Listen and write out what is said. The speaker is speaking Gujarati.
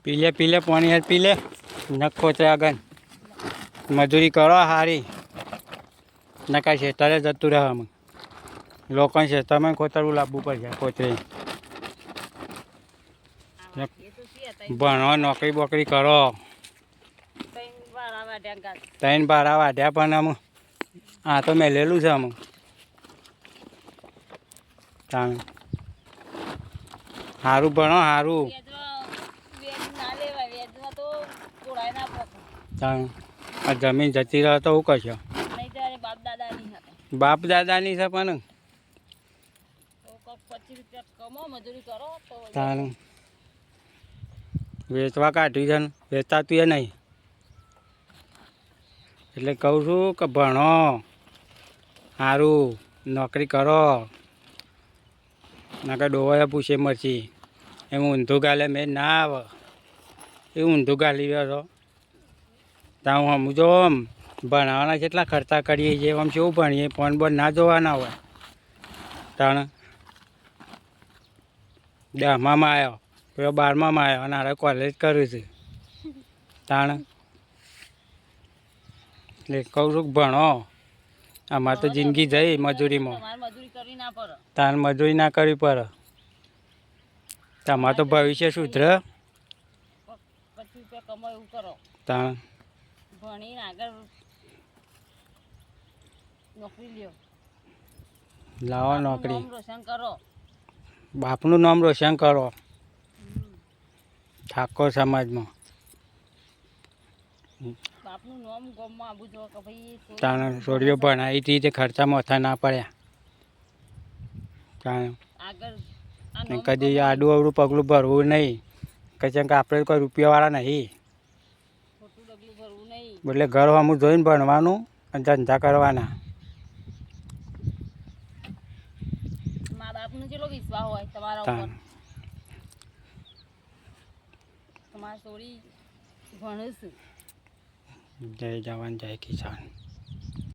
પી લે પાણી યાર પી લે નખો છે આગળ મજૂરી કરો હારી નકા ખેતરે જતું રહે અમે લોકોને ખેતરમાં ખોતરવું લાવવું પડશે કોતરી ભણો નોકરી બોકરી કરો 3 બારા વાઢ્યા પણ અમે આ તો મેલેલું છે અમે સારું ભણો સારું આ જમીન જતી રહે તો શું કરશો બાપ દાદાની છે પણ વેચવા કાઢ્યું છે ને વેચાતું એ નહીં એટલે કહું છું કે ભણો સારું નોકરી કરો નકર ડોવાએ પૂછે મરચી એમ ઊંધું ગાલે મેં ના આવે એ ઊંધું ગાલી રહ્યો છો ત્યાં હું સમજો આમ ભણાવવાના કેટલા ખર્ચા કરીએ છીએ આમ શું ભણીએ ફોન બોન ના જોવાના હોય તાણ 10માં આવ્યો પેલો 12માં આવ્યો અને હારે કોલેજ કરું છું તાણ એટલે કહું છું ભણો આમાં તો જિંદગી જઈ મજૂરીમાં તાણ મજૂરી ના કરવી પડે તમારે તો ભવિષ્ય સુધરે તાણ લાવો નોકરી બાપનું નામ રોશન કરો ઠાકોર સમાજમાં તાણ છોડીઓ ભણાવી હતી તે ખર્ચા મોથા ના પડ્યા તાણ કદી આડું અવડું પગલું ભરવું નહીં કચે કે આપણે કોઈ રૂપિયાવાળા નહીં એટલે ઘર અમુક જોઈને ભણવાનું અને ધંધા કરવાના જય જવાન જય કિસાન.